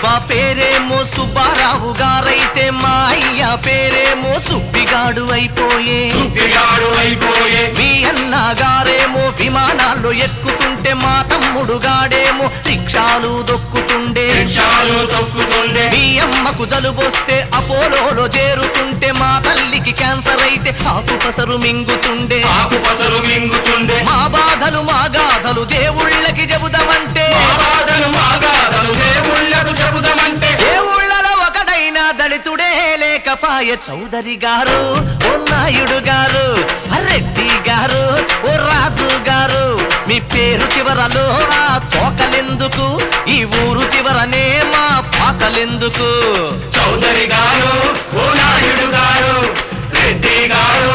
బాబా పేరేమో సుబ్బారావు గారైతే మా అయ్య పేరేమో సుబ్బిగాడు అయిపోయే. మీ అన్నగారేమో విమానాల్లో ఎక్కుతుంటే మా తమ్ముడు గాడేమో రిక్షాలు దొక్కుతుండే. మీ అమ్మకు జలుబొస్తే అపోలోలో చేరుతుంటే మా తల్లికి క్యాన్సర్ అయితే ఆకుపసరు మింగుతుండే. మా బాధలు మా గాథలు దేవుళ్ళకి చెబుదామంటే దేవుళ్ళలో ఒకడైనా దళితుడే లేకపాయ. చౌదరి గారు, ఓ నాయుడు గారు, రెడ్డి గారు, ఓ రాజు గారు, మీ పేరు చివరలో ఆ తోకలెందుకు? ఈ ఊరు చివరనే మా పాకలెందుకు? చౌదరి గారు, ఓ నాయుడు గారు, రెడ్డి గారు,